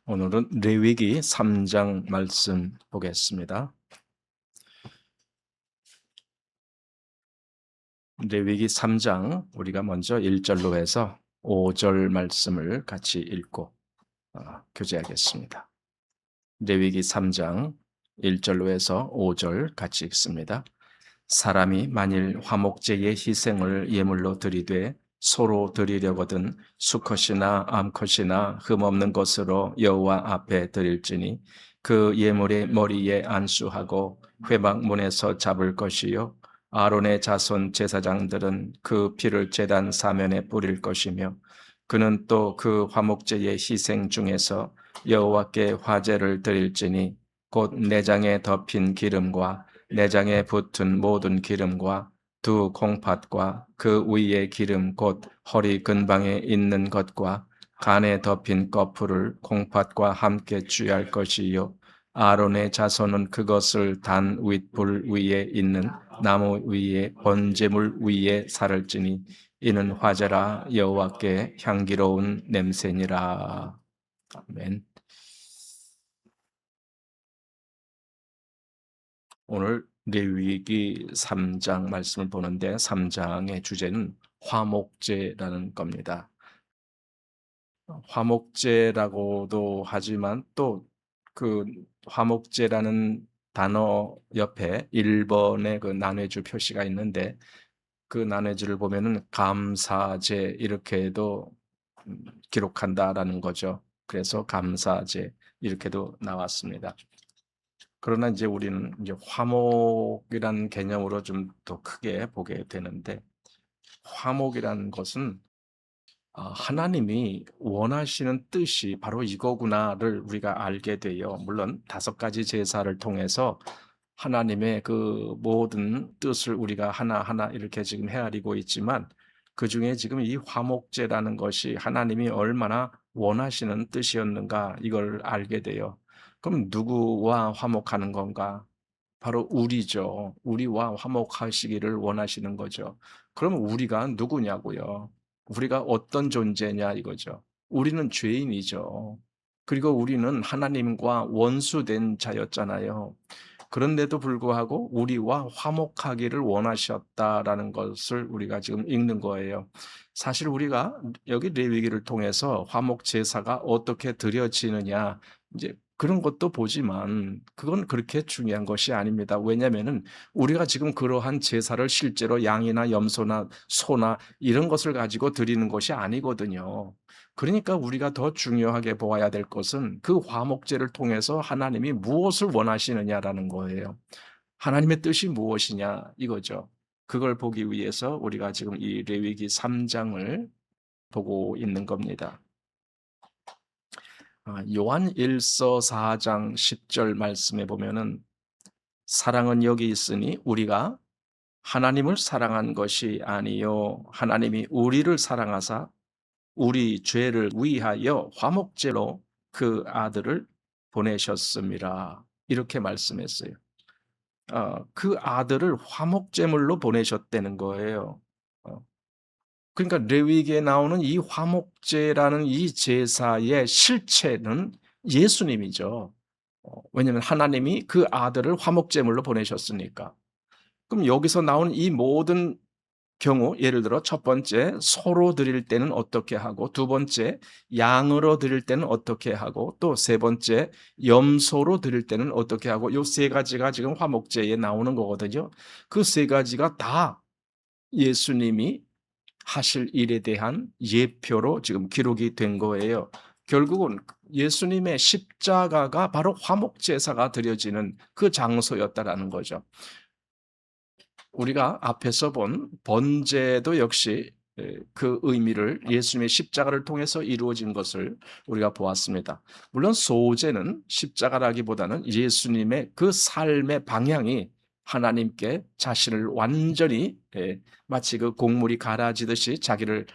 오늘은 레위기 3장 말씀 보겠습니다. 레위기 3장 우리가 먼저 1절로 해서 5절 말씀을 같이 읽고 교제하겠습니다. 레위기 3장 1절로 해서 5절 같이 읽습니다. 사람이 만일 화목제의 희생을 예물로 드리되 소로 드리려거든 수컷이나 암컷이나 흠없는 것으로 여호와 앞에 드릴지니 그 예물의 머리에 안수하고 회막문에서 잡을 것이요 아론의 자손 제사장들은 그 피를 제단 사면에 뿌릴 것이며 그는 또 그 화목제의 희생 중에서 여호와께 화제를 드릴지니 곧 내장에 덮인 기름과 내장에 붙은 모든 기름과 두 콩팥과 그 위의 기름 곧 허리 근방에 있는 것과 간에 덮인 거풀을 콩팥과 함께 취할 것이요 아론의 자손은 그것을 단 윗불 위에 있는 나무 위에 번제물 위에 살을지니 이는 화제라 여호와께 향기로운 냄새니라. 아멘. 오늘 레위기 3장 말씀을 보는데 3장의 주제는 화목제라는 겁니다. 화목제라고도 하지만 또 그 화목제라는 단어 옆에 1번의 그 나눠줄 표시가 있는데 그 나눠줄을 보면은 감사제 이렇게도 기록한다라는 거죠. 그래서 감사제 이렇게도 나왔습니다. 그러나 이제 우리는 이제 화목이라는 개념으로 좀 더 크게 보게 되는데 화목이라는 것은 하나님이 원하시는 뜻이 바로 이거구나를 우리가 알게 돼요. 물론 5가지 제사를 통해서 하나님의 그 모든 뜻을 우리가 하나하나 이렇게 지금 헤아리고 있지만 그중에 지금 이 화목제라는 것이 하나님이 얼마나 원하시는 뜻이었는가 이걸 알게 돼요. 그럼 누구와 화목하는 건가? 바로 우리죠. 우리와 화목하시기를 원하시는 거죠. 그럼 우리가 누구냐고요? 우리가 어떤 존재냐 이거죠. 우리는 죄인이죠. 그리고 우리는 하나님과 원수된 자였잖아요. 그런데도 불구하고 우리와 화목하기를 원하셨다라는 것을 우리가 지금 읽는 거예요. 사실 우리가 여기 레위기를 통해서 화목 제사가 어떻게 드려지느냐 이제 그런 것도 보지만 그건 그렇게 중요한 것이 아닙니다. 왜냐하면은 우리가 지금 그러한 제사를 실제로 양이나 염소나 소나 이런 것을 가지고 드리는 것이 아니거든요. 그러니까 우리가 더 중요하게 보아야 될 것은 그 화목제를 통해서 하나님이 무엇을 원하시느냐라는 거예요. 하나님의 뜻이 무엇이냐 이거죠. 그걸 보기 위해서 우리가 지금 이 레위기 3장을 보고 있는 겁니다. 요한 1서 4장 10절 말씀에 보면은 사랑은 여기 있으니 우리가 하나님을 사랑한 것이 아니요 하나님이 우리를 사랑하사 우리 죄를 위하여 화목제로 그 아들을 보내셨습니다. 이렇게 말씀했어요. 그 아들을 화목제물로 보내셨다는 거예요. 어, 그러니까 레위기에 나오는 이 화목제라는 이 제사의 실체는 예수님이죠. 왜냐하면 하나님이 그 아들을 화목제물로 보내셨으니까. 그럼 여기서 나오는 이 모든 경우 예를 들어 첫 번째 소로 드릴 때는 어떻게 하고 두 번째 양으로 드릴 때는 어떻게 하고 또 세 번째 염소로 드릴 때는 어떻게 하고 요 세 가지가 지금 화목제에 나오는 거거든요. 그 세 가지가 다 예수님이 하실 일에 대한 예표로 지금 기록이 된 거예요. 결국은 예수님의 십자가가 바로 화목제사가 드려지는 그 장소였다라는 거죠. 우리가 앞에서 본 번제도 역시 그 의미를 예수님의 십자가를 통해서 이루어진 것을 우리가 보았습니다. 물론 소제는 십자가라기보다는 예수님의 그 삶의 방향이 하나님께 자신을 완전히 마치 그 곡물이 갈아지듯이 자기를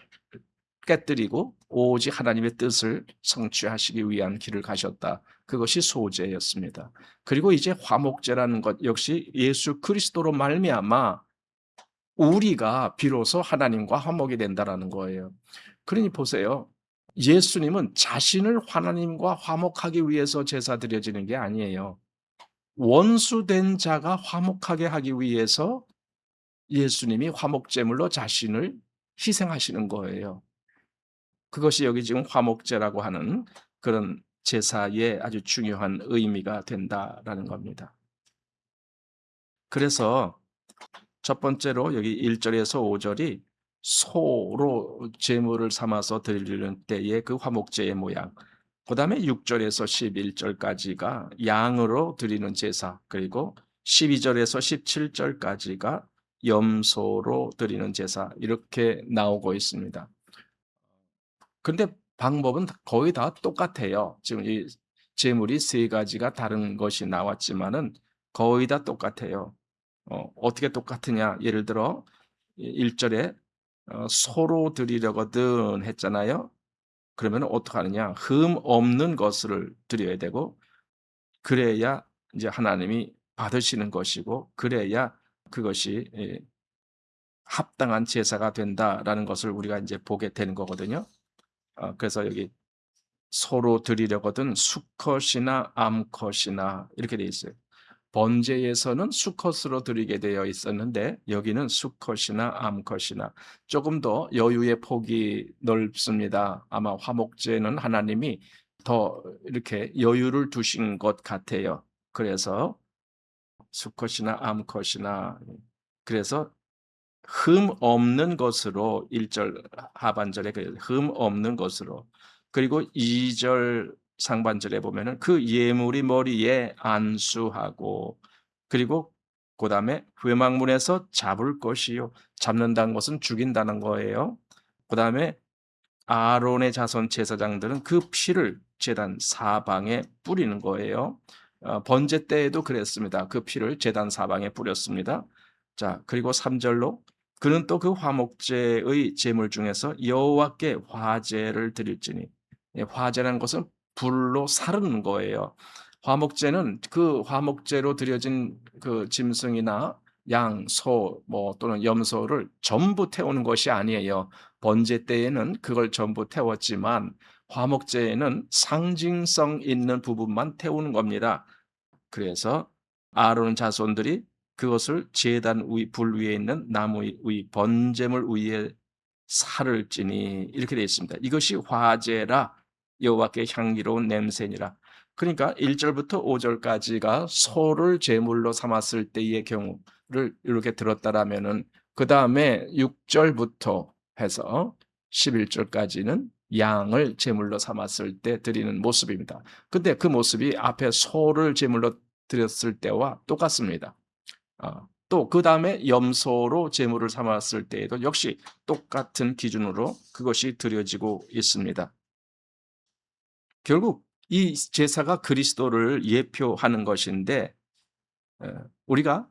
깨뜨리고 오직 하나님의 뜻을 성취하시기 위한 길을 가셨다. 그것이 소제였습니다. 그리고 이제 화목제라는 것 역시 예수 그리스도로 말미암아 우리가 비로소 하나님과 화목이 된다라는 거예요. 그러니 보세요. 예수님은 자신을 하나님과 화목하기 위해서 제사 드려지는 게 아니에요. 원수된 자가 화목하게 하기 위해서 예수님이 화목제물로 자신을 희생하시는 거예요. 그것이 여기 지금 화목제라고 하는 그런 제사의 아주 중요한 의미가 된다라는 겁니다. 그래서 첫 번째로 여기 1절에서 5절이 소로 제물을 삼아서 드리는 때의 그 화목제의 모양, 그 다음에 6절에서 11절까지가 양으로 드리는 제사, 그리고 12절에서 17절까지가 염소로 드리는 제사, 이렇게 나오고 있습니다. 근데 방법은 거의 다 똑같아요. 지금 이 제물이 세 가지가 다른 것이 나왔지만은 거의 다 똑같아요. 어떻게 똑같으냐? 예를 들어 1절에 소로 드리려거든 했잖아요. 그러면 어떻게 하느냐? 흠 없는 것을 드려야 되고, 그래야 이제 하나님이 받으시는 것이고, 그래야 그것이 합당한 제사가 된다라는 것을 우리가 이제 보게 되는 거거든요. 그래서 여기 소로 드리려거든 수컷이나 암컷이나 이렇게 돼 있어요. 번제에서는 수컷으로 드리게 되어 있었는데 여기는 수컷이나 암컷이나 조금 더 여유의 폭이 넓습니다. 아마 화목제는 하나님이 더 이렇게 여유를 두신 것 같아요. 그래서 수컷이나 암컷이나, 그래서 흠 없는 것으로 1절 하반절에 흠 없는 것으로, 그리고 2절 상반절에 보면은 그 예물이 머리에 안수하고, 그리고 그다음에 회막문에서 잡을 것이요, 잡는다는 것은 죽인다는 거예요. 그다음에 아론의 자손 제사장들은 그 피를 제단 사방에 뿌리는 거예요. 번제 때에도 그랬습니다. 그 피를 제단 사방에 뿌렸습니다. 자, 그리고 3절로 그는 또 그 화목제의 제물 중에서 여호와께 화제를 드릴지니, 화제라는 것은 불로 사르는 거예요. 화목제는 그 화목제로 드려진 그 짐승이나 양, 소, 또는 염소를 전부 태우는 것이 아니에요. 번제 때에는 그걸 전부 태웠지만 화목제에는 상징성 있는 부분만 태우는 겁니다. 그래서 아론 자손들이 그것을 제단 불 위에 있는 나무 위 번제물 위에 살을 찌니, 이렇게 되어 있습니다. 이것이 화제라, 여호와께 향기로운 냄새니라. 그러니까 1절부터 5절까지가 소를 제물로 삼았을 때의 경우를 이렇게 들었다라면은 그 다음에 6절부터 해서 11절까지는 양을 제물로 삼았을 때 드리는 모습입니다. 근데 그 모습이 앞에 소를 제물로 드렸을 때와 똑같습니다. 또 그 다음에 염소로 제물을 삼았을 때에도 역시 똑같은 기준으로 그것이 드려지고 있습니다. 결국 이 제사가 그리스도를 예표하는 것인데, 우리가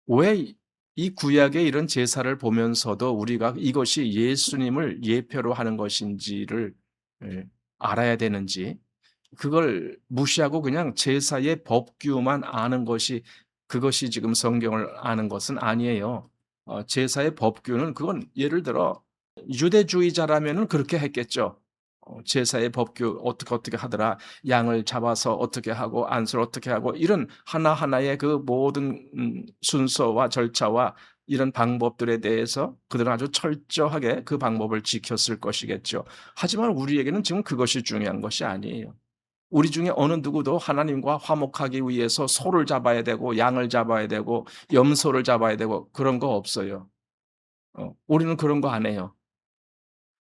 왜 이 구약의 이런 제사를 보면서도 우리가 이것이 예수님을 예표로 하는 것인지를 알아야 되는지, 그걸 무시하고 그냥 제사의 법규만 아는 것이, 그것이 지금 성경을 아는 것은 아니에요. 제사의 법규는, 그건 예를 들어 유대주의자라면은 그렇게 했겠죠. 제사의 법규 어떻게 하더라, 양을 잡아서 어떻게 하고 안수를 어떻게 하고, 이런 하나하나의 그 모든 순서와 절차와 이런 방법들에 대해서 그들은 아주 철저하게 그 방법을 지켰을 것이겠죠. 하지만 우리에게는 지금 그것이 중요한 것이 아니에요. 우리 중에 어느 누구도 하나님과 화목하기 위해서 소를 잡아야 되고 양을 잡아야 되고 염소를 잡아야 되고 그런 거 없어요. 우리는 그런 거 안 해요.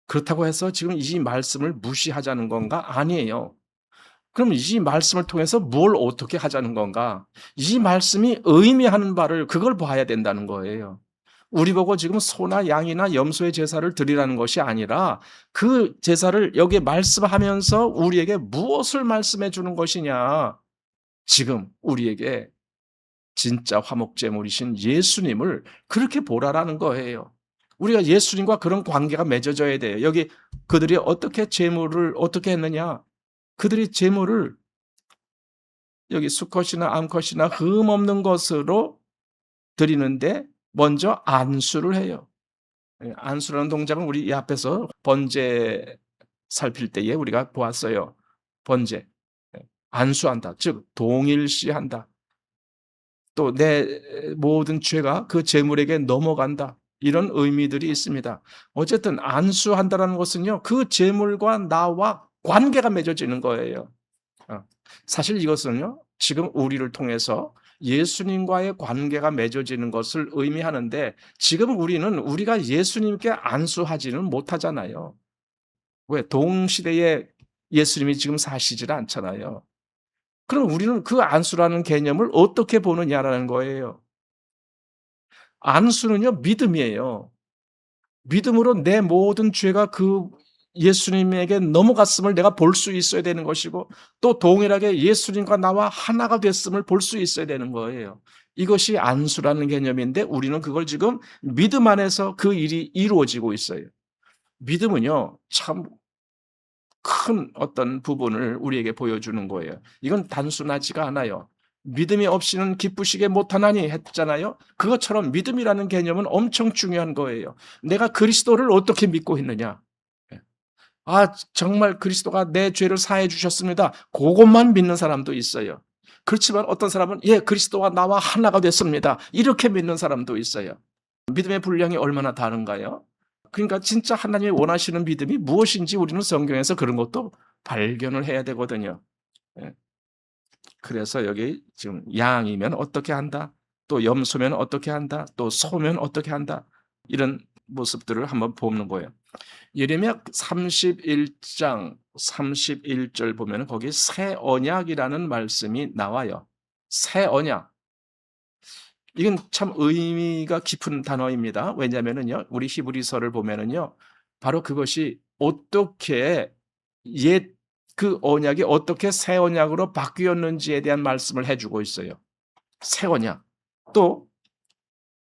그렇다고 해서 지금 이 말씀을 무시하자는 건가? 아니에요. 그럼 이 말씀을 통해서 뭘 어떻게 하자는 건가? 이 말씀이 의미하는 바를, 그걸 봐야 된다는 거예요. 우리 보고 지금 소나 양이나 염소의 제사를 드리라는 것이 아니라 그 제사를 여기에 말씀하면서 우리에게 무엇을 말씀해 주는 것이냐. 지금 우리에게 진짜 화목제물이신 예수님을 그렇게 보라라는 거예요. 우리가 예수님과 그런 관계가 맺어져야 돼요. 여기 그들이 어떻게 제물을 어떻게 했느냐. 그들이 제물을 여기 수컷이나 암컷이나 흠 없는 것으로 드리는데 먼저 안수를 해요. 안수라는 동작은 우리 이 앞에서 번제 살필 때에 우리가 보았어요. 번제, 안수한다. 즉 동일시한다. 또 내 모든 죄가 그 제물에게 넘어간다. 이런 의미들이 있습니다. 어쨌든 안수한다라는 것은요, 그 제물과 나와 관계가 맺어지는 거예요. 사실 이것은요, 지금 우리를 통해서 예수님과의 관계가 맺어지는 것을 의미하는데, 지금 우리가 예수님께 안수하지는 못하잖아요. 왜? 동시대에 예수님이 지금 사시질 않잖아요. 그럼 우리는 그 안수라는 개념을 어떻게 보느냐라는 거예요. 안수는요, 믿음이에요. 믿음으로 내 모든 죄가 그 예수님에게 넘어갔음을 내가 볼 수 있어야 되는 것이고, 또 동일하게 예수님과 나와 하나가 됐음을 볼 수 있어야 되는 거예요. 이것이 안수라는 개념인데, 우리는 그걸 지금 믿음 안에서 그 일이 이루어지고 있어요. 믿음은요, 참 큰 어떤 부분을 우리에게 보여주는 거예요. 이건 단순하지가 않아요. 믿음이 없이는 기쁘시게 못하나니 했잖아요. 그것처럼 믿음이라는 개념은 엄청 중요한 거예요. 내가 그리스도를 어떻게 믿고 있느냐. 정말 그리스도가 내 죄를 사해 주셨습니다. 그것만 믿는 사람도 있어요. 그렇지만 어떤 사람은 그리스도와 나와 하나가 됐습니다. 이렇게 믿는 사람도 있어요. 믿음의 분량이 얼마나 다른가요? 그러니까 진짜 하나님이 원하시는 믿음이 무엇인지 우리는 성경에서 그런 것도 발견을 해야 되거든요. 예. 그래서 여기 지금 양이면 어떻게 한다, 또 염소면 어떻게 한다, 또 소면 어떻게 한다, 이런 모습들을 한번 보는 거예요. 예레미야 31장 31절 보면 거기 새 언약이라는 말씀이 나와요. 새 언약. 이건 참 의미가 깊은 단어입니다. 왜냐하면요, 우리 히브리서를 보면은요, 바로 그것이 어떻게 그 언약이 어떻게 새 언약으로 바뀌었는지에 대한 말씀을 해주고 있어요. 새 언약. 또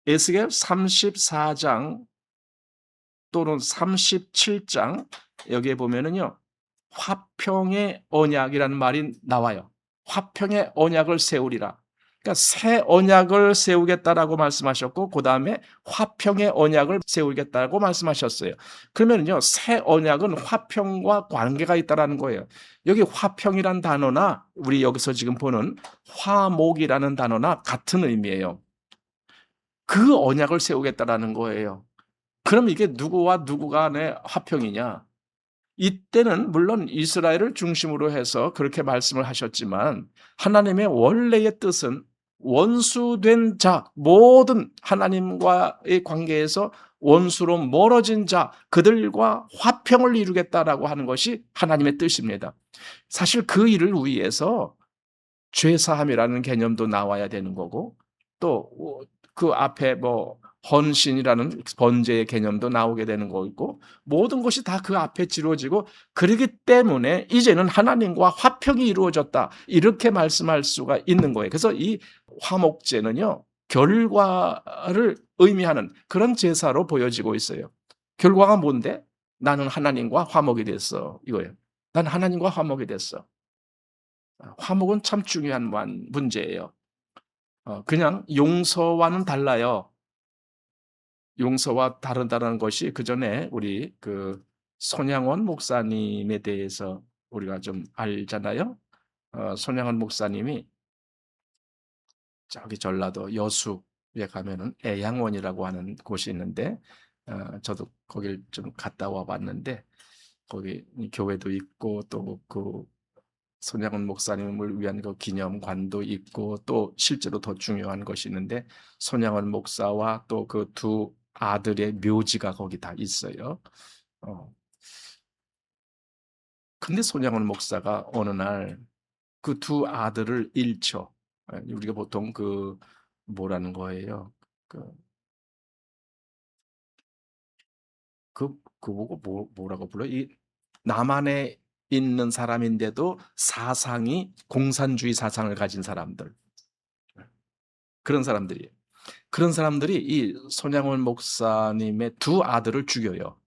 에스겔 34장 또는 37장 여기에 보면은요, 화평의 언약이라는 말이 나와요. 화평의 언약을 세우리라. 그러니까 새 언약을 세우겠다라고 말씀하셨고, 그 다음에 화평의 언약을 세우겠다라고 말씀하셨어요. 그러면요, 새 언약은 화평과 관계가 있다라는 거예요. 여기 화평이란 단어나 우리 여기서 지금 보는 화목이라는 단어나 같은 의미예요. 그 언약을 세우겠다라는 거예요. 그럼 이게 누구와 누구 간의 화평이냐? 이때는 물론 이스라엘을 중심으로 해서 그렇게 말씀을 하셨지만, 하나님의 원래의 뜻은 원수된 자, 모든 하나님과의 관계에서 원수로 멀어진 자, 그들과 화평을 이루겠다라고 하는 것이 하나님의 뜻입니다. 사실 그 일을 위해서 죄사함이라는 개념도 나와야 되는 거고, 또 그 앞에 헌신이라는 번제의 개념도 나오게 되는 거고, 모든 것이 다 그 앞에 지루어지고, 그렇기 때문에 이제는 하나님과 화평이 이루어졌다, 이렇게 말씀할 수가 있는 거예요. 그래서 이 화목제는요, 결과를 의미하는 그런 제사로 보여지고 있어요. 결과가 뭔데? 나는 하나님과 화목이 됐어, 이거예요. 난 하나님과 화목이 됐어. 화목은 참 중요한 문제예요. 그냥 용서와는 달라요. 용서와 다르다는 것이 그 전에 우리 그 손양원 목사님에 대해서 우리가 좀 알잖아요. 손양원 목사님이 저기 전라도 여수에 가면은 애양원이라고 하는 곳이 있는데, 저도 거길 좀 갔다 와봤는데, 거기 교회도 있고 또 그 손양원 목사님을 위한 그 기념관도 있고, 또 실제로 더 중요한 것이 있는데, 손양원 목사와 또 그 두 아들의 묘지가 거기 다 있어요. 근데 손양원 목사가 어느 날 그 두 아들을 잃죠. 우리가 보통 뭐라는 거예요. 보고 뭐라고 불러요? 이 남한에 있는 사람인데도 사상이 공산주의 사상을 가진 사람들. 그런 사람들이에요. 그런 사람들이 이 손양원 목사님의 두 아들을 죽여요.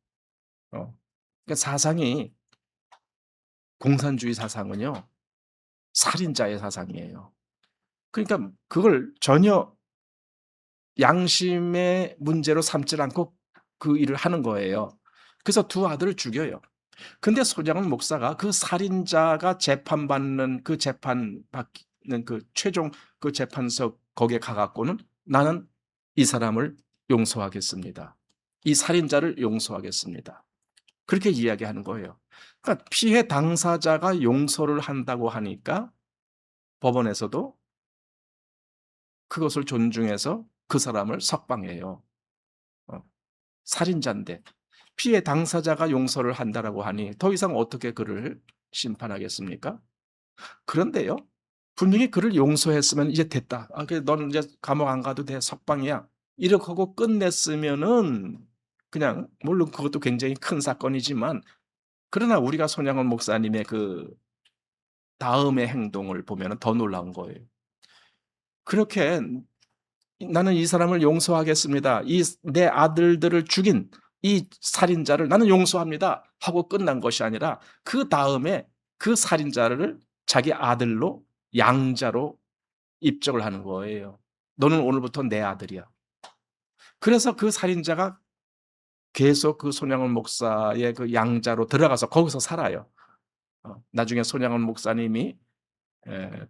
그러니까 사상이, 공산주의 사상은요, 살인자의 사상이에요. 그러니까 그걸 전혀 양심의 문제로 삼지 않고 그 일을 하는 거예요. 그래서 두 아들을 죽여요. 근데 손양원 목사가 그 살인자가 재판받는 그 재판받는 그 최종 그 재판석 거기에 가 갖고는 나는 이 사람을 용서하겠습니다. 이 살인자를 용서하겠습니다. 그렇게 이야기하는 거예요. 그러니까 피해 당사자가 용서를 한다고 하니까 법원에서도 그것을 존중해서 그 사람을 석방해요. 살인자인데 피해 당사자가 용서를 한다라고 하니 더 이상 어떻게 그를 심판하겠습니까? 그런데요, 분명히 그를 용서했으면 이제 됐다. 그래 너는 이제 감옥 안 가도 돼. 석방이야. 이렇게 하고 끝냈으면은 그냥 물론 그것도 굉장히 큰 사건이지만 그러나 우리가 손양원 목사님의 그 다음의 행동을 보면은 더 놀라운 거예요. 그렇게 나는 이 사람을 용서하겠습니다. 이 내 아들들을 죽인 이 살인자를 나는 용서합니다. 하고 끝난 것이 아니라 그 다음에 그 살인자를 자기 아들로 양자로 입적을 하는 거예요. 너는 오늘부터 내 아들이야. 그래서 그 살인자가 계속 그 손양원 목사의 그 양자로 들어가서 거기서 살아요. 나중에 손양원 목사님이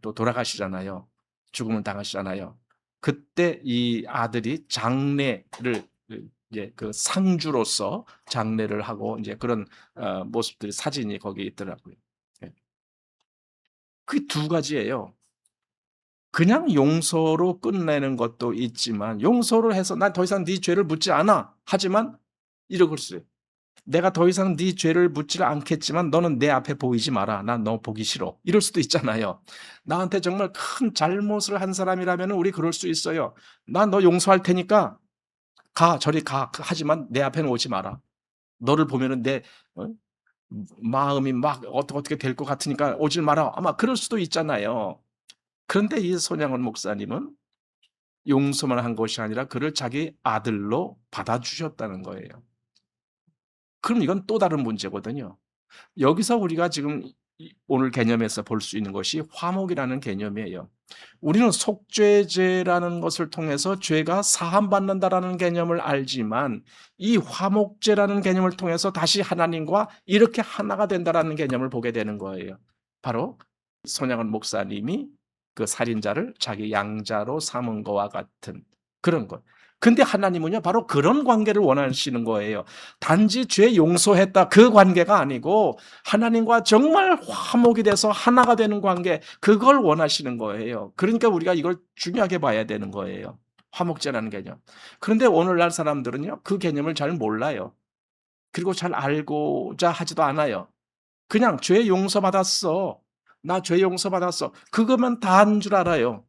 또 돌아가시잖아요. 죽음을 당하시잖아요. 그때 이 아들이 장례를 이제 그 상주로서 장례를 하고 이제 그런 모습들이 사진이 거기 있더라고요. 그 두 가지예요. 그냥 용서로 끝내는 것도 있지만 용서를 해서 난 더 이상 네 죄를 묻지 않아. 하지만 이러고 있어요. 내가 더 이상 네 죄를 묻지를 않겠지만 너는 내 앞에 보이지 마라. 난 너 보기 싫어. 이럴 수도 있잖아요. 나한테 정말 큰 잘못을 한 사람이라면 우리 그럴 수 있어요. 난 너 용서할 테니까 가, 저리 가. 하지만 내 앞에는 오지 마라. 너를 보면은 내 마음이 막 어떻게 될 것 같으니까 오질 마라. 아마 그럴 수도 있잖아요. 그런데 이 손양원 목사님은 용서만 한 것이 아니라 그를 자기 아들로 받아주셨다는 거예요. 그럼 이건 또 다른 문제거든요. 여기서 우리가 지금 오늘 개념에서 볼 수 있는 것이 화목이라는 개념이에요. 우리는 속죄제라는 것을 통해서 죄가 사함받는다라는 개념을 알지만 이 화목제라는 개념을 통해서 다시 하나님과 이렇게 하나가 된다라는 개념을 보게 되는 거예요. 바로 손양원 목사님이 그 살인자를 자기 양자로 삼은 것과 같은 그런 것. 근데 하나님은요, 바로 그런 관계를 원하시는 거예요. 단지 죄 용서했다 그 관계가 아니고 하나님과 정말 화목이 돼서 하나가 되는 관계, 그걸 원하시는 거예요. 그러니까 우리가 이걸 중요하게 봐야 되는 거예요. 화목제라는 개념. 그런데 오늘날 사람들은요, 그 개념을 잘 몰라요. 그리고 잘 알고자 하지도 않아요. 그냥 죄 용서받았어. 나 죄 용서받았어. 그거면 다인 줄 알아요.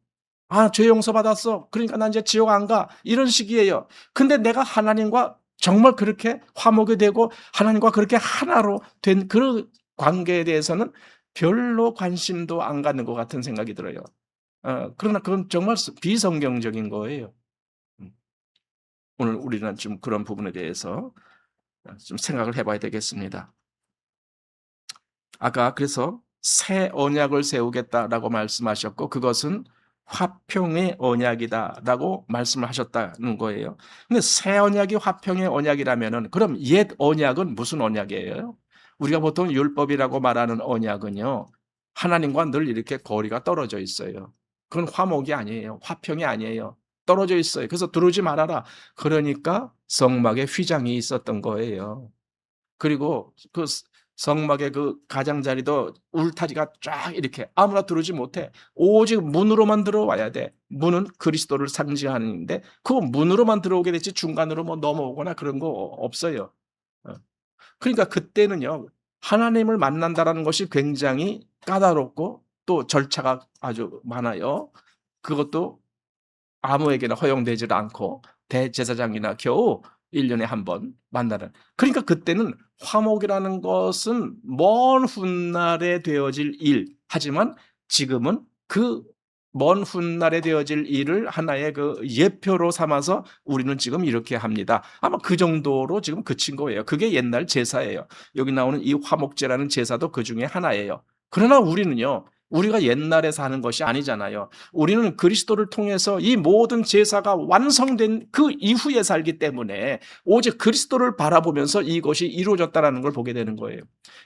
죄 용서받았어. 그러니까 나 이제 지옥 안 가. 이런 식이에요. 근데 내가 하나님과 정말 그렇게 화목이 되고 하나님과 그렇게 하나로 된 그런 관계에 대해서는 별로 관심도 안 갖는 것 같은 생각이 들어요. 그러나 그건 정말 비성경적인 거예요. 오늘 우리는 좀 그런 부분에 대해서 좀 생각을 해봐야 되겠습니다. 아까 그래서 새 언약을 세우겠다라고 말씀하셨고 그것은 화평의 언약이다라고 말씀을 하셨다는 거예요. 근데 새 언약이 화평의 언약이라면은 그럼 옛 언약은 무슨 언약이에요? 우리가 보통 율법이라고 말하는 언약은요. 하나님과 늘 이렇게 거리가 떨어져 있어요. 그건 화목이 아니에요. 화평이 아니에요. 떨어져 있어요. 그래서 들어오지 말아라. 그러니까 성막에 휘장이 있었던 거예요. 그리고 그 성막의 그 가장자리도 울타리가 쫙 이렇게 아무나 들어오지 못해. 오직 문으로만 들어와야 돼. 문은 그리스도를 상징하는데 그 문으로만 들어오게 되지 중간으로 뭐 넘어오거나 그런 거 없어요. 그러니까 그때는요. 하나님을 만난다라는 것이 굉장히 까다롭고 또 절차가 아주 많아요. 그것도 아무에게나 허용되지 않고 대제사장이나 겨우 1년에 한 번 만나는. 그러니까 그때는 화목이라는 것은 먼 훗날에 되어질 일. 하지만 지금은 그 먼 훗날에 되어질 일을 하나의 그 예표로 삼아서 우리는 지금 이렇게 합니다. 아마 그 정도로 지금 그친 거예요. 그게 옛날 제사예요. 여기 나오는 이 화목제라는 제사도 그 중에 하나예요. 그러나 우리는요. 우리가 옛날에 사는 것이 아니잖아요. 우리는 그리스도를 통해서 이 모든 제사가 완성된 그 이후에 살기 때문에 오직 그리스도를 바라보면서 이것이 이루어졌다는 걸 보게 되는 거예요.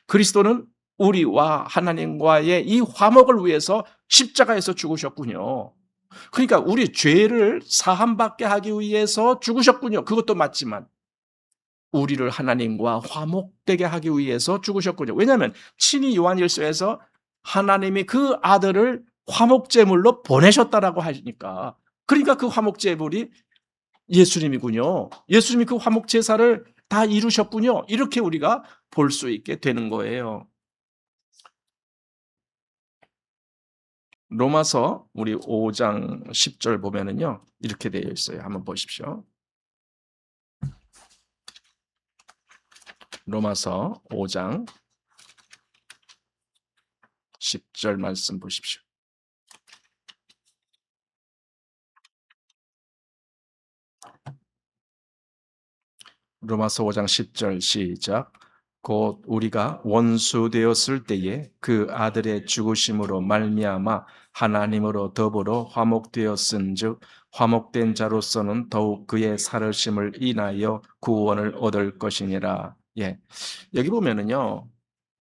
그리스도는 우리와 하나님과의 이 화목을 위해서 십자가에서 죽으셨군요. 그러니까 우리 죄를 사함받게 하기 위해서 죽으셨군요. 그것도 맞지만 우리를 하나님과 화목되게 하기 위해서 죽으셨군요. 왜냐하면 친히 요한일서에서 하나님이 그 아들을 화목제물로 보내셨다라고 하시니까, 그러니까 그 화목제물이 예수님이군요. 예수님이 그 화목제사를 다 이루셨군요. 이렇게 우리가 볼 수 있게 되는 거예요. 로마서 우리 5장 10절 보면은요, 이렇게 되어 있어요. 한번 보십시오. 로마서 5장 10절 말씀 보십시오. 로마서 5장 10절 시작. 곧 우리가 원수 되었을 때에 그 아들의 죽으심으로 말미암아 하나님으로 더불어 화목되었은즉 화목된 자로서는 더욱 그의 살으심을 인하여 구원을 얻을 것이니라. 예. 여기 보면은요,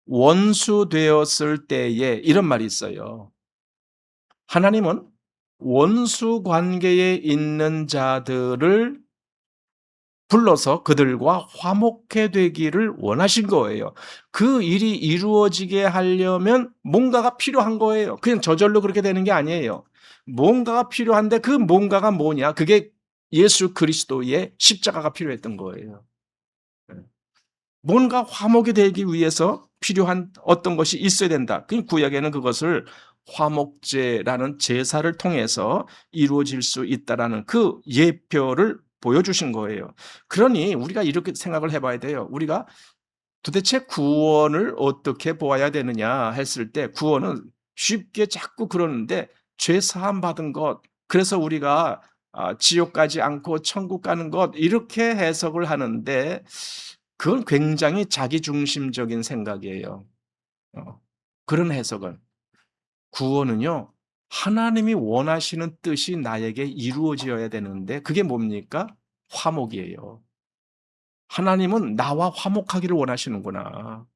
원수 되었을 때에 이런 말이 있어요. 하나님은 원수 관계에 있는 자들을 불러서 그들과 화목해 되기를 원하신 거예요. 그 일이 이루어지게 하려면 뭔가가 필요한 거예요. 그냥 저절로 그렇게 되는 게 아니에요. 뭔가가 필요한데 그 뭔가가 뭐냐? 그게 예수 그리스도의 십자가가 필요했던 거예요. 뭔가 화목이 되기 위해서 필요한 어떤 것이 있어야 된다. 그 구약에는 그것을 화목제라는 제사를 통해서 이루어질 수 있다라는 그 예표를 보여주신 거예요. 그러니 우리가 이렇게 생각을 해봐야 돼요. 우리가 도대체 구원을 어떻게 보아야 되느냐 했을 때 구원은 쉽게 자꾸 그러는데 죄 사함 받은 것, 그래서 우리가 지옥 가지 않고 천국 가는 것, 이렇게 해석을 하는데 그건 굉장히 자기중심적인 생각이에요. 그런 해석은. 구원은요, 하나님이 원하시는 뜻이 나에게 이루어져야 되는데 그게 뭡니까? 화목이에요. 하나님은 나와 화목하기를 원하시는구나.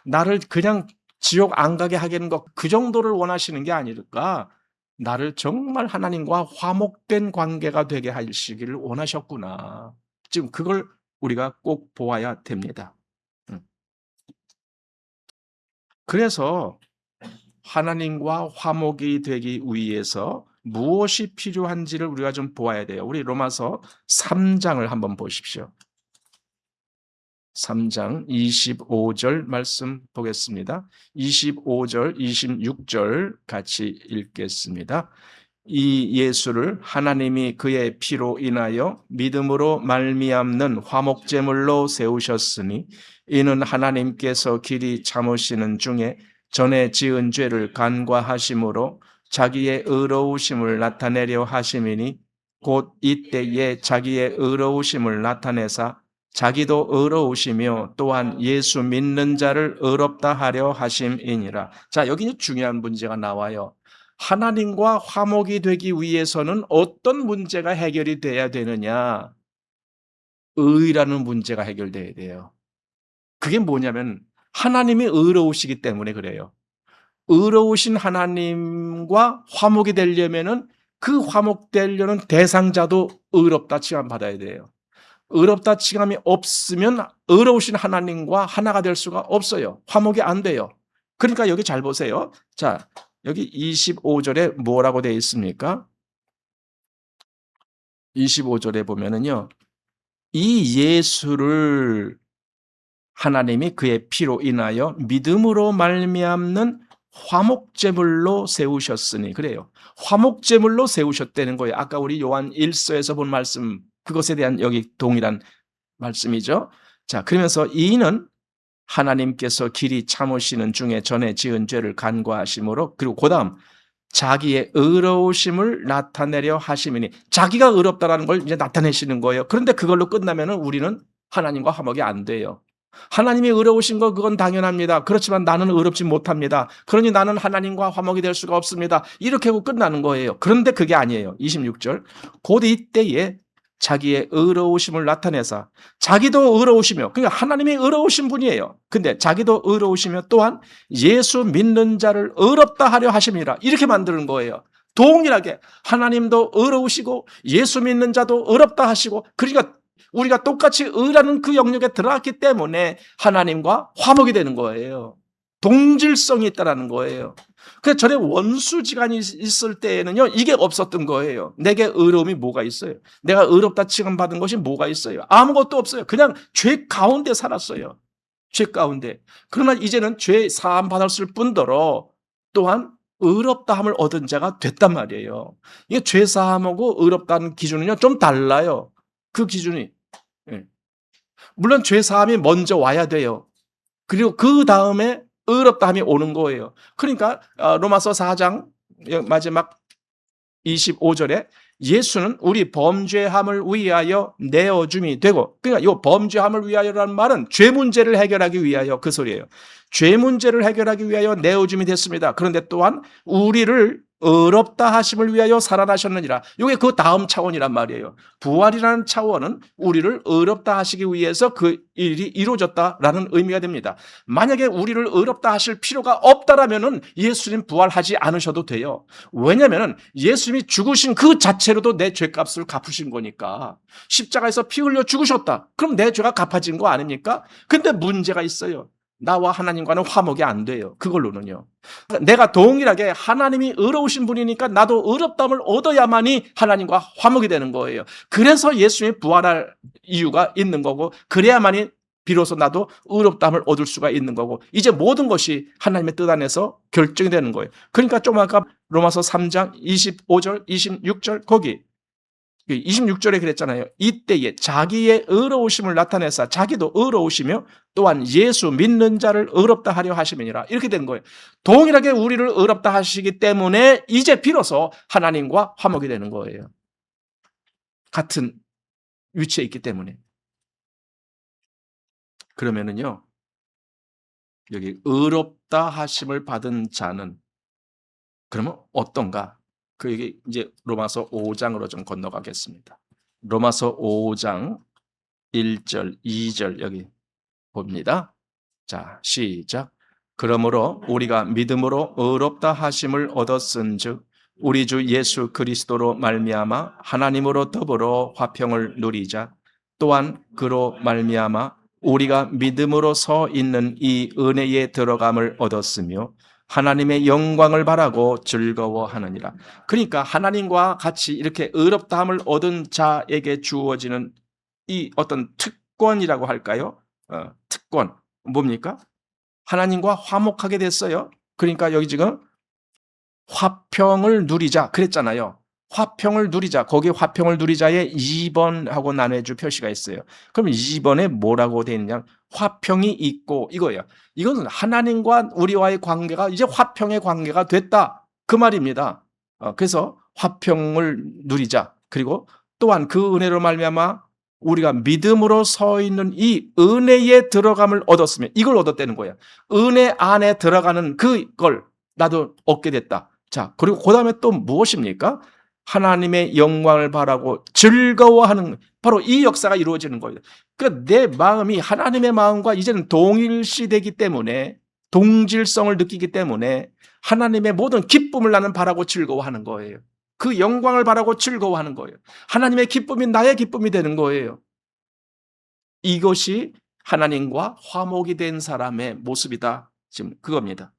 나를 그냥 지옥 안 가게 하겠는 것, 그 정도를 원하시는 게 아닐까? 나를 정말 하나님과 화목된 관계가 되게 하시기를 원하셨구나. 지금 그걸 우리가 꼭 보아야 됩니다. 그래서 하나님과 화목이 되기 위해서 무엇이 필요한지를 우리가 좀 보아야 돼요. 우리 로마서 3장을 한번 보십시오. 3장 25절 말씀 보겠습니다. 25절, 26절 같이 읽겠습니다. 이 예수를 하나님이 그의 피로 인하여 믿음으로 말미암는 화목제물로 세우셨으니 이는 하나님께서 길이 참으시는 중에 전에 지은 죄를 간과하심으로 자기의 의로우심을 나타내려 하심이니 곧 이때에 자기의 의로우심을 나타내사 자기도 의로우시며 또한 예수 믿는 자를 의롭다 하려 하심이니라. 자, 여기 중요한 문제가 나와요. 하나님과 화목이 되기 위해서는 어떤 문제가 해결이 돼야 되느냐? 의라는 문제가 해결돼야 돼요. 그게 뭐냐면 하나님이 의로우시기 때문에 그래요. 의로우신 하나님과 화목이 되려면은 그 화목되려는 대상자도 의롭다 칭함받아야 돼요. 의롭다 칭함이 없으면 의로우신 하나님과 하나가 될 수가 없어요. 화목이 안 돼요. 그러니까 여기 잘 보세요. 자, 여기 25절에 뭐라고 되어 있습니까? 25절에 보면은요, 이 예수를 하나님이 그의 피로 인하여 믿음으로 말미암는 화목제물로 세우셨으니, 그래요. 화목제물로 세우셨다는 거예요. 아까 우리 요한 1서에서 본 말씀, 그것에 대한 여기 동일한 말씀이죠. 자, 그러면서 이는 하나님께서 길이 참으시는 중에 전에 지은 죄를 간과하심으로, 그리고 그다음 자기의 의로우심을 나타내려 하심이니, 자기가 의롭다라는 걸 이제 나타내시는 거예요. 그런데 그걸로 끝나면은 우리는 하나님과 화목이 안 돼요. 하나님이 의로우신 거 그건 당연합니다. 그렇지만 나는 의롭지 못합니다. 그러니 나는 하나님과 화목이 될 수가 없습니다. 이렇게 하고 끝나는 거예요. 그런데 그게 아니에요. 26절. 곧 이때에 자기의 의로우심을 나타내사 자기도 의로우시며 그러니까 하나님이 의로우신 분이에요. 근데 자기도 의로우시며 또한 예수 믿는 자를 의롭다 하려 하심이라 이렇게 만드는 거예요. 동일하게 하나님도 의로우시고 예수 믿는 자도 의롭다 하시고 그러니까 우리가 똑같이 의라는 그 영역에 들어갔기 때문에 하나님과 화목이 되는 거예요. 동질성이 있다는 거예요. 그래서 전에 원수지간이 있을 때에는요, 이게 없었던 거예요. 내게 의로움이 뭐가 있어요? 내가 의롭다 칭함받은 것이 뭐가 있어요? 아무것도 없어요. 그냥 죄 가운데 살았어요. 죄 가운데. 그러나 이제는 죄 사함 받았을 뿐더러 또한 의롭다함을 얻은 자가 됐단 말이에요. 이게 죄 사함하고 의롭다는 기준은요, 좀 달라요. 그 기준이. 예. 물론 죄 사함이 먼저 와야 돼요. 그리고 그 다음에 의롭다함이 오는 거예요. 그러니까 로마서 4장 마지막 25절에 예수는 우리 범죄함을 위하여 내어줌이 되고 그러니까 이 범죄함을 위하여라는 말은 죄 문제를 해결하기 위하여 그 소리예요. 죄 문제를 해결하기 위하여 내어줌이 됐습니다. 그런데 또한 우리를 의롭다 하심을 위하여 살아나셨느니라. 이게 그 다음 차원이란 말이에요. 부활이라는 차원은 우리를 의롭다 하시기 위해서 그 일이 이루어졌다라는 의미가 됩니다. 만약에 우리를 의롭다 하실 필요가 없다라면은 예수님 부활하지 않으셔도 돼요. 왜냐하면 예수님이 죽으신 그 자체로도 내 죄값을 갚으신 거니까. 십자가에서 피 흘려 죽으셨다. 그럼 내 죄가 갚아진 거 아닙니까? 근데 문제가 있어요. 나와 하나님과는 화목이 안 돼요. 그걸로는요. 내가 동일하게 하나님이 의로우신 분이니까 나도 의롭다함을 얻어야만이 하나님과 화목이 되는 거예요. 그래서 예수님이 부활할 이유가 있는 거고 그래야만이 비로소 나도 의롭다함을 얻을 수가 있는 거고 이제 모든 것이 하나님의 뜻 안에서 결정이 되는 거예요. 그러니까 좀 아까 로마서 3장 25절 26절 거기 26절에 그랬잖아요. 이때에 자기의 의로우심을 나타내사 자기도 의로우시며 또한 예수 믿는 자를 의롭다 하려 하심이니라. 이렇게 된 거예요. 동일하게 우리를 의롭다 하시기 때문에 이제 비로소 하나님과 화목이 되는 거예요. 같은 위치에 있기 때문에. 그러면은요. 여기 의롭다 하심을 받은 자는 그러면 어떤가? 그 얘기 이제 로마서 5장으로 좀 건너가겠습니다. 로마서 5장 1절, 2절 여기 봅니다. 자, 시작. 그러므로 우리가 믿음으로 의롭다 하심을 얻었은즉 우리 주 예수 그리스도로 말미암아 하나님으로 더불어 화평을 누리자. 또한 그로 말미암아 우리가 믿음으로 서 있는 이 은혜에 들어감을 얻었으며 하나님의 영광을 바라고 즐거워하느니라. 그러니까 하나님과 같이 이렇게 의롭다함을 얻은 자에게 주어지는 이 어떤 특권이라고 할까요? 특권 뭡니까? 하나님과 화목하게 됐어요. 그러니까 여기 지금 화평을 누리자 그랬잖아요. 화평을 누리자. 거기에 화평을 누리자에 2번하고 나눠줄 표시가 있어요. 그럼 2번에 뭐라고 되어 있느냐? 화평이 있고 이거예요. 이것은 하나님과 우리와의 관계가 이제 화평의 관계가 됐다. 그 말입니다. 그래서 화평을 누리자. 그리고 또한 그 은혜로 말미암아 우리가 믿음으로 서 있는 이 은혜에 들어감을 얻었으면 이걸 얻었다는 거예요. 은혜 안에 들어가는 그걸 나도 얻게 됐다. 자, 그리고 그 다음에 또 무엇입니까? 하나님의 영광을 바라고 즐거워하는 바로 이 역사가 이루어지는 거예요. 그러니까 내 마음이 하나님의 마음과 이제는 동일시되기 때문에 동질성을 느끼기 때문에 하나님의 모든 기쁨을 나는 바라고 즐거워하는 거예요. 그 영광을 바라고 즐거워하는 거예요. 하나님의 기쁨이 나의 기쁨이 되는 거예요. 이것이 하나님과 화목이 된 사람의 모습이다. 지금 그겁니다.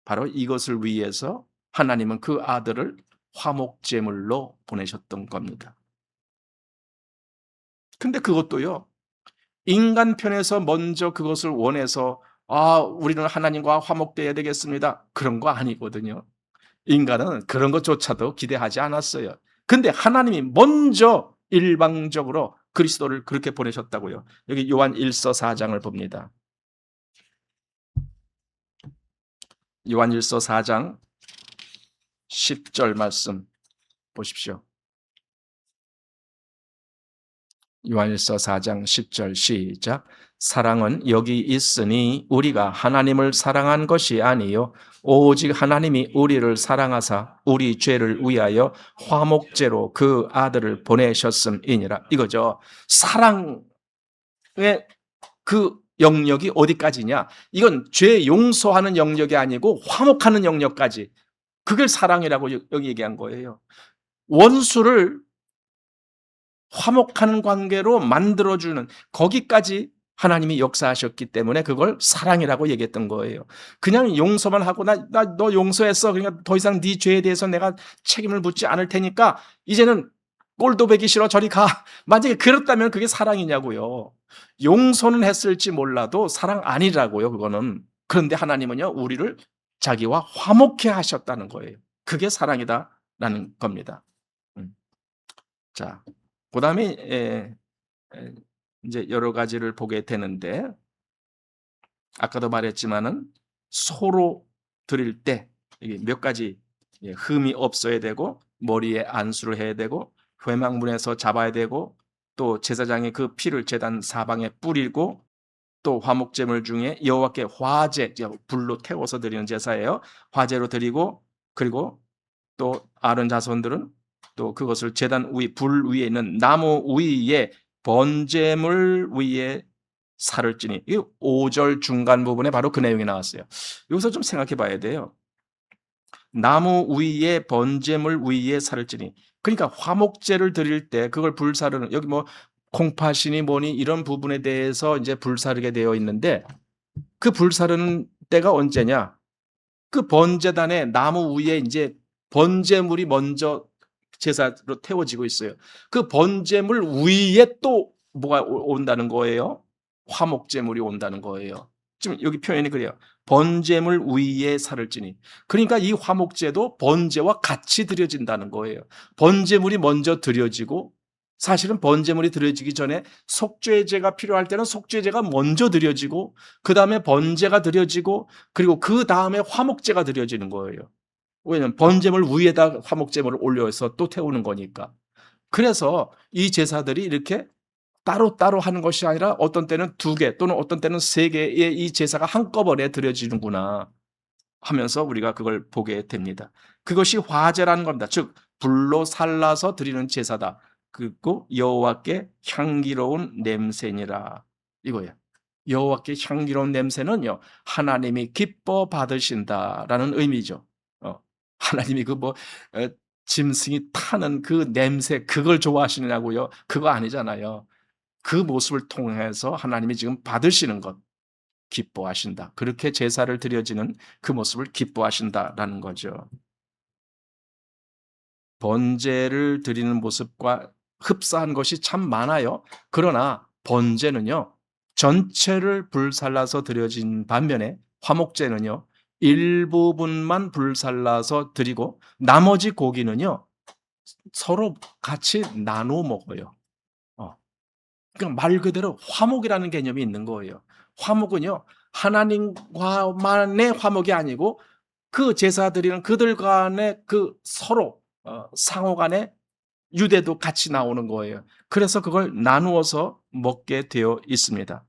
바로 이것을 위해서 하나님은 그 아들을 화목제물로 보내셨던 겁니다. 근데 그것도요, 인간 편에서 먼저 그것을 원해서 우리는 하나님과 화목돼야 되겠습니다. 그런 거 아니거든요. 인간은 그런 것조차도 기대하지 않았어요. 근데 하나님이 먼저 일방적으로 그리스도를 그렇게 보내셨다고요. 여기 요한 1서 4장을 봅니다. 요한 1서 4장 10절 말씀 보십시오. 요한일서 4장 10절 시작. 사랑은 여기 있으니 우리가 하나님을 사랑한 것이 아니요 오직 하나님이 우리를 사랑하사 우리 죄를 위하여 화목제로 그 아들을 보내셨음이니라. 이거죠. 사랑의 그 영역이 어디까지냐? 이건 죄 용서하는 영역이 아니고 화목하는 영역까지. 그걸 사랑이라고 여기 얘기한 거예요. 원수를 화목하는 관계로 만들어주는 거기까지 하나님이 역사하셨기 때문에 그걸 사랑이라고 얘기했던 거예요. 그냥 용서만 하고 너 용서했어. 그러니까 더 이상 네 죄에 대해서 내가 책임을 묻지 않을 테니까 이제는 꼴도 보기 싫어 저리 가. 만약에 그렇다면 그게 사랑이냐고요. 용서는 했을지 몰라도 사랑 아니라고요. 그거는. 그런데 하나님은요 우리를 자기와 화목해 하셨다는 거예요. 그게 사랑이다라는 겁니다. 자, 그 다음에 이제 여러 가지를 보게 되는데 아까도 말했지만은 소로 드릴 때 이게 몇 가지 흠이 없어야 되고 머리에 안수를 해야 되고 회막문에서 잡아야 되고 또 제사장이 그 피를 제단 사방에 뿌리고 또 화목제물 중에 여호와께 화제 불로 태워서 드리는 제사예요. 화제로 드리고 그리고 또 아론 자손들은 또 그것을 제단 위, 불 위에 있는 나무 위에 번제물 위에 살을 찌니 이 5절 중간 부분에 바로 그 내용이 나왔어요. 여기서 좀 생각해 봐야 돼요. 나무 위에 번제물 위에 살을 찌니 그러니까 화목제를 드릴 때 그걸 불사르는 여기 뭐 콩팥이니 뭐니 이런 부분에 대해서 이제 불사르게 되어 있는데 그 불사르는 때가 언제냐? 그 번제단의 나무 위에 이제 번제물이 먼저 제사로 태워지고 있어요. 그 번제물 위에 또 뭐가 온다는 거예요? 화목제물이 온다는 거예요. 지금 여기 표현이 그래요. 번제물 위에 살을 찌니. 그러니까 이 화목제도 번제와 같이 드려진다는 거예요. 번제물이 먼저 드려지고 사실은 번제물이 드려지기 전에 속죄제가 필요할 때는 속죄제가 먼저 드려지고 그 다음에 번제가 드려지고 그리고 그 다음에 화목제가 드려지는 거예요. 왜냐하면 번제물 위에다 화목제물을 올려서 또 태우는 거니까. 그래서 이 제사들이 이렇게 따로따로 하는 것이 아니라 어떤 때는 2개 또는 어떤 때는 3개의 이 제사가 한꺼번에 드려지는구나 하면서 우리가 그걸 보게 됩니다. 그것이 화제라는 겁니다. 즉 불로 살라서 드리는 제사다. 그리고 여호와께 향기로운 냄새니라. 이거예요. 여호와께 향기로운 냄새는요. 하나님이 기뻐 받으신다라는 의미죠. 하나님이 그 짐승이 타는 그 냄새 그걸 좋아하시느냐고요? 그거 아니잖아요. 그 모습을 통해서 하나님이 지금 받으시는 것 기뻐하신다. 그렇게 제사를 드려지는 그 모습을 기뻐하신다라는 거죠. 번제를 드리는 모습과 흡사한 것이 참 많아요. 그러나 번제는요. 전체를 불살라서 드려진 반면에 화목제는요. 일부분만 불살라서 드리고 나머지 고기는요. 서로 같이 나눠 먹어요. 그러니까 말 그대로 화목이라는 개념이 있는 거예요. 화목은요. 하나님과만의 화목이 아니고 그 제사 드리는 그들 간의 그 서로 상호 간의 유대도 같이 나오는 거예요. 그래서 그걸 나누어서 먹게 되어 있습니다.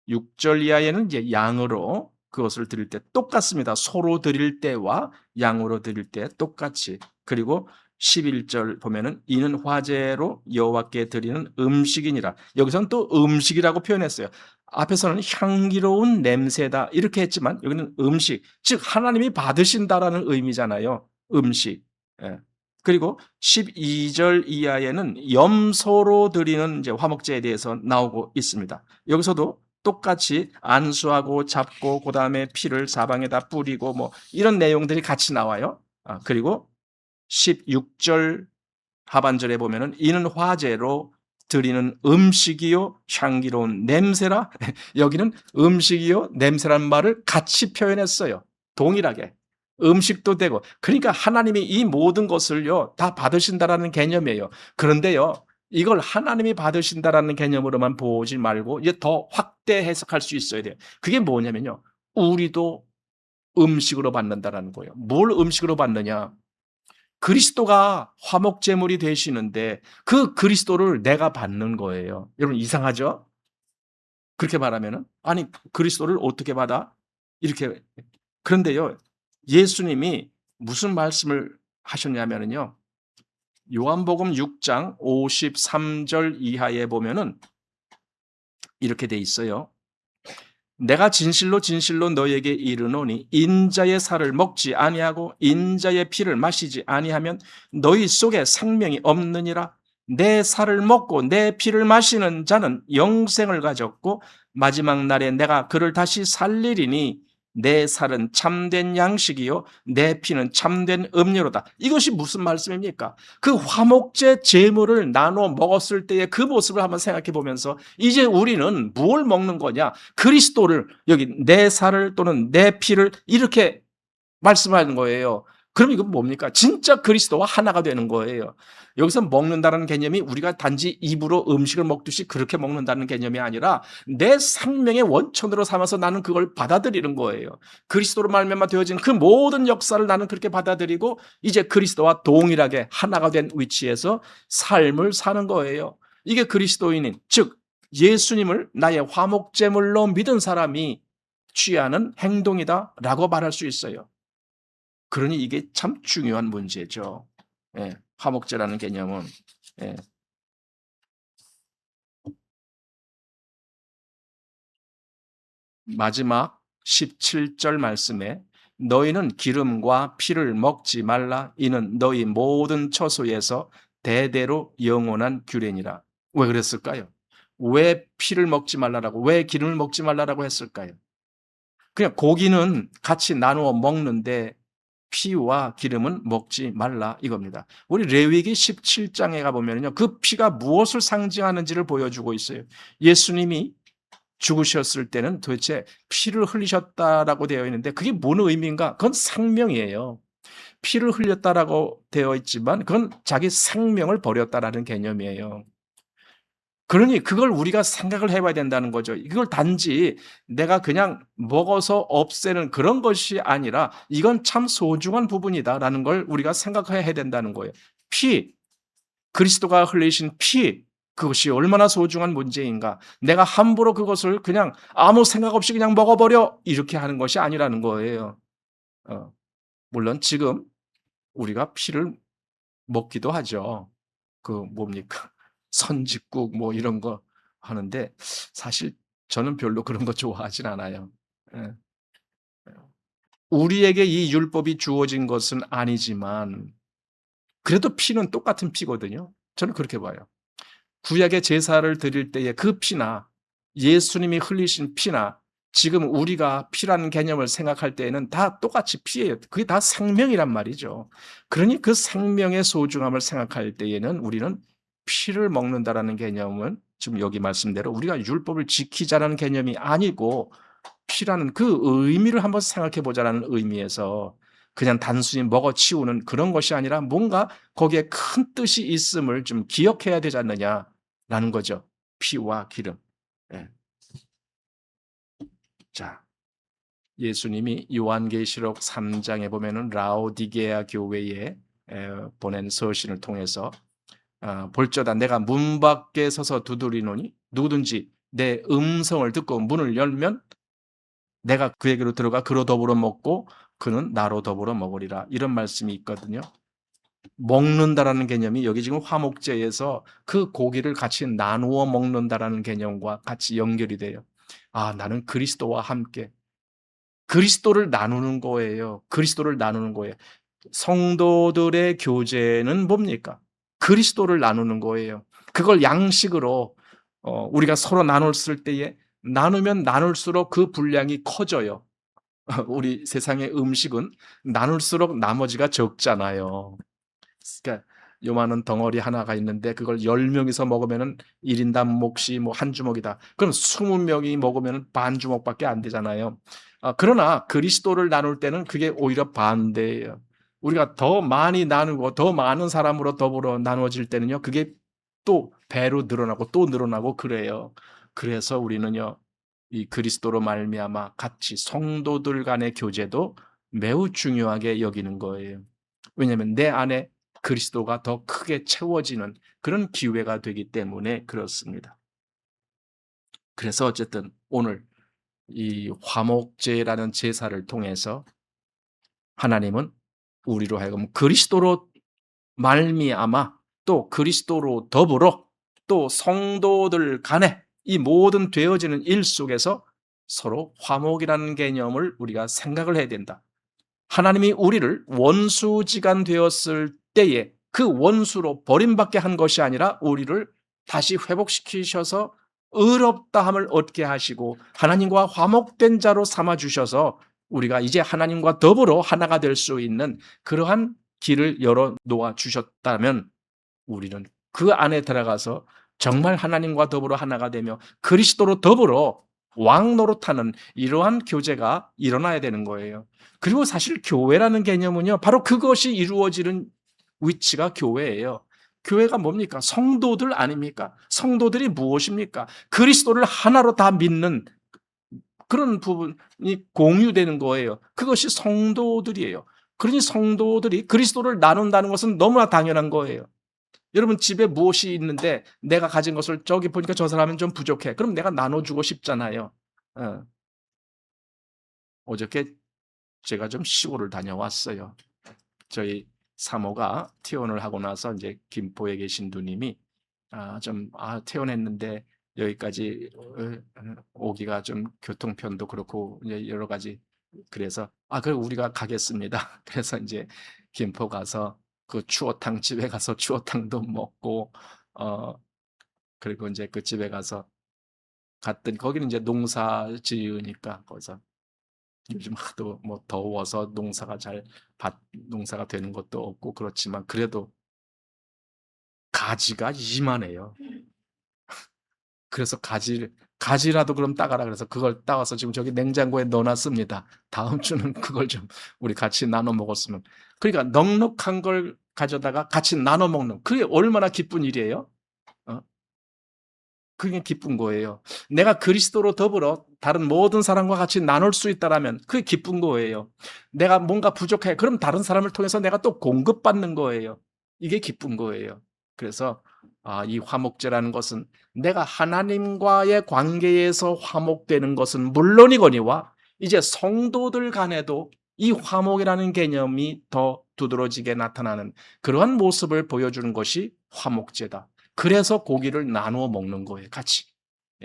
6절 이하에는 이제 양으로 그것을 드릴 때 똑같습니다. 소로 드릴 때와 양으로 드릴 때 똑같이. 그리고 11절 보면은 이는 화제로 여호와께 드리는 음식이니라. 여기서는 또 음식이라고 표현했어요. 앞에서는 향기로운 냄새다 이렇게 했지만 여기는 음식, 즉 하나님이 받으신다라는 의미잖아요. 음식. 예. 그리고 12절 이하에는 염소로 드리는 이제 화목제에 대해서 나오고 있습니다. 여기서도 똑같이 안수하고 잡고 그다음에 피를 사방에다 뿌리고 뭐 이런 내용들이 같이 나와요. 그리고 16절 하반절에 보면은 이는 화제로 드리는 음식이요 향기로운 냄새라. 여기는 음식이요 냄새란 말을 같이 표현했어요. 동일하게. 음식도 되고. 그러니까 하나님이 이 모든 것을요 다 받으신다라는 개념이에요. 그런데요. 이걸 하나님이 받으신다라는 개념으로만 보지 말고 이제 더 확대 해석할 수 있어야 돼요. 그게 뭐냐면요. 우리도 음식으로 받는다라는 거예요. 뭘 음식으로 받느냐? 그리스도가 화목제물이 되시는데 그 그리스도를 내가 받는 거예요. 여러분 이상하죠? 그렇게 말하면은 아니 그리스도를 어떻게 받아? 이렇게 그런데요. 예수님이 무슨 말씀을 하셨냐면은요. 요한복음 6장 53절 이하에 보면은 이렇게 돼 있어요. 내가 진실로 진실로 너에게 이르노니 인자의 살을 먹지 아니하고 인자의 피를 마시지 아니하면 너희 속에 생명이 없느니라. 내 살을 먹고 내 피를 마시는 자는 영생을 가졌고 마지막 날에 내가 그를 다시 살리리니 내 살은 참된 양식이요 내 피는 참된 음료로다. 이것이 무슨 말씀입니까? 그 화목제 제물을 나눠 먹었을 때의 그 모습을 한번 생각해 보면서 이제 우리는 무엇을 먹는 거냐? 그리스도를 여기 내 살을 또는 내 피를 이렇게 말씀하는 거예요. 그럼 이건 뭡니까? 진짜 그리스도와 하나가 되는 거예요. 여기서 먹는다는 개념이 우리가 단지 입으로 음식을 먹듯이 그렇게 먹는다는 개념이 아니라 내 생명의 원천으로 삼아서 나는 그걸 받아들이는 거예요. 그리스도로 말미암아 되어진 그 모든 역사를 나는 그렇게 받아들이고 이제 그리스도와 동일하게 하나가 된 위치에서 삶을 사는 거예요. 이게 그리스도인인 즉 예수님을 나의 화목제물로 믿은 사람이 취하는 행동이다라고 말할 수 있어요. 그러니 이게 참 중요한 문제죠. 예, 화목제라는 개념은. 예. 마지막 17절 말씀에 너희는 기름과 피를 먹지 말라 이는 너희 모든 처소에서 대대로 영원한 규례니라. 왜 그랬을까요? 왜 피를 먹지 말라라고 왜 기름을 먹지 말라라고 했을까요? 그냥 고기는 같이 나누어 먹는데 피와 기름은 먹지 말라 이겁니다. 우리 레위기 17장에 가보면요. 그 피가 무엇을 상징하는지를 보여주고 있어요. 예수님이 죽으셨을 때는 도대체 피를 흘리셨다라고 되어 있는데 그게 뭔 의미인가? 그건 생명이에요. 피를 흘렸다라고 되어 있지만 그건 자기 생명을 버렸다라는 개념이에요. 그러니 그걸 우리가 생각을 해봐야 된다는 거죠. 이걸 단지 내가 그냥 먹어서 없애는 그런 것이 아니라 이건 참 소중한 부분이다라는 걸 우리가 생각해야 된다는 거예요. 피, 그리스도가 흘리신 피, 그것이 얼마나 소중한 문제인가. 내가 함부로 그것을 그냥 아무 생각 없이 그냥 먹어버려 이렇게 하는 것이 아니라는 거예요. 어, 물론 지금 우리가 피를 먹기도 하죠. 그 뭡니까? 선짓국 뭐 이런 거 하는데 사실 저는 별로 그런 거 좋아하진 않아요. 예. 우리에게 이 율법이 주어진 것은 아니지만 그래도 피는 똑같은 피거든요. 저는 그렇게 봐요. 구약의 제사를 드릴 때의 그 피나 예수님이 흘리신 피나 지금 우리가 피라는 개념을 생각할 때에는 다 똑같이 피예요. 그게 다 생명이란 말이죠. 그러니 그 생명의 소중함을 생각할 때에는 우리는 피를 먹는다라는 개념은 지금 여기 말씀대로 우리가 율법을 지키자라는 개념이 아니고 피라는 그 의미를 한번 생각해 보자라는 의미에서 그냥 단순히 먹어 치우는 그런 것이 아니라 뭔가 거기에 큰 뜻이 있음을 좀 기억해야 되지 않느냐라는 거죠. 피와 기름. 예. 자, 예수님이 요한계시록 3장에 보면은 라오디게아 교회에 보낸 서신을 통해서 볼저다 내가 문 밖에 서서 두드리노니 누구든지 내 음성을 듣고 문을 열면 내가 그에게로 들어가 그로 더불어 먹고 그는 나로 더불어 먹으리라. 이런 말씀이 있거든요. 먹는다라는 개념이 여기 지금 화목제에서 그 고기를 같이 나누어 먹는다라는 개념과 같이 연결이 돼요. 아, 나는 그리스도와 함께 그리스도를 나누는 거예요. 그리스도를 나누는 거예요. 성도들의 교제는 뭡니까? 그리스도를 나누는 거예요. 그걸 양식으로 우리가 서로 나눴을 때에 나누면 나눌수록 그 분량이 커져요. 우리 세상의 음식은 나눌수록 나머지가 적잖아요. 그러니까 요만한 덩어리 하나가 있는데 그걸 10명이서 먹으면은 1인당 몫이 뭐 한 주먹이다. 그럼 20명이 먹으면은 반 주먹밖에 안 되잖아요. 그러나 그리스도를 나눌 때는 그게 오히려 반대예요. 우리가 더 많이 나누고 더 많은 사람으로 더불어 나누어질 때는요. 그게 또 배로 늘어나고 또 늘어나고 그래요. 그래서 우리는요. 이 그리스도로 말미암아 같이 성도들 간의 교제도 매우 중요하게 여기는 거예요. 왜냐하면 내 안에 그리스도가 더 크게 채워지는 그런 기회가 되기 때문에 그렇습니다. 그래서 어쨌든 오늘 이 화목제라는 제사를 통해서 하나님은 우리로 하여금 그리스도로 말미암아 또 그리스도로 더불어 또 성도들 간에 이 모든 되어지는 일 속에서 서로 화목이라는 개념을 우리가 생각을 해야 된다. 하나님이 우리를 원수지간 되었을 때에 그 원수로 버림받게 한 것이 아니라 우리를 다시 회복시키셔서 의롭다함을 얻게 하시고 하나님과 화목된 자로 삼아 주셔서 우리가 이제 하나님과 더불어 하나가 될 수 있는 그러한 길을 열어 놓아 주셨다면 우리는 그 안에 들어가서 정말 하나님과 더불어 하나가 되며 그리스도로 더불어 왕 노릇하는 이러한 교제가 일어나야 되는 거예요. 그리고 사실 교회라는 개념은요, 바로 그것이 이루어지는 위치가 교회예요. 교회가 뭡니까? 성도들 아닙니까? 성도들이 무엇입니까? 그리스도를 하나로 다 믿는 그런 부분이 공유되는 거예요. 그것이 성도들이에요. 그러니 성도들이 그리스도를 나눈다는 것은 너무나 당연한 거예요. 여러분 집에 무엇이 있는데 내가 가진 것을 저기 보니까 저 사람은 좀 부족해. 그럼 내가 나눠주고 싶잖아요. 어저께 제가 좀 시골을 다녀왔어요. 저희 사모가 퇴원을 하고 나서 이제 김포에 계신 누님이 퇴원했는데 여기까지 오기가 좀 교통편도 그렇고 이제 여러 가지 그래서 그럼 우리가 가겠습니다. 그래서 이제 김포 가서 그 추어탕 집에 가서 추어탕도 먹고 그리고 이제 그 집에 가서 갔더니 거기는 이제 농사 지으니까 거기서 요즘 하도 뭐 더워서 농사가 되는 것도 없고 그렇지만 그래도 가지가 이만해요. 그래서 가지라도 그럼 따가라 그래서 그걸 따와서 지금 저기 냉장고에 넣어놨습니다. 다음 주는 그걸 좀 우리 같이 나눠 먹었으면. 그러니까 넉넉한 걸 가져다가 같이 나눠 먹는 그게 얼마나 기쁜 일이에요. 그게 기쁜 거예요. 내가 그리스도로 더불어 다른 모든 사람과 같이 나눌 수 있다라면 그게 기쁜 거예요. 내가 뭔가 부족해. 그럼 다른 사람을 통해서 내가 또 공급받는 거예요. 이게 기쁜 거예요. 그래서 이 화목제라는 것은 내가 하나님과의 관계에서 화목되는 것은 물론이거니와 이제 성도들 간에도 이 화목이라는 개념이 더 두드러지게 나타나는 그러한 모습을 보여주는 것이 화목제다. 그래서 고기를 나누어 먹는 거예요, 같이.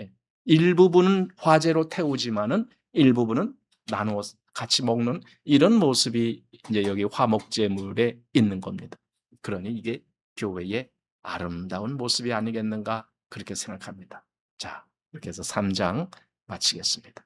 예. 일부분은 화제로 태우지만은 일부분은 나누어 같이 먹는 이런 모습이 이제 여기 화목제물에 있는 겁니다. 그러니 이게 교회의 아름다운 모습이 아니겠는가 그렇게 생각합니다. 자, 이렇게 해서 3장 마치겠습니다.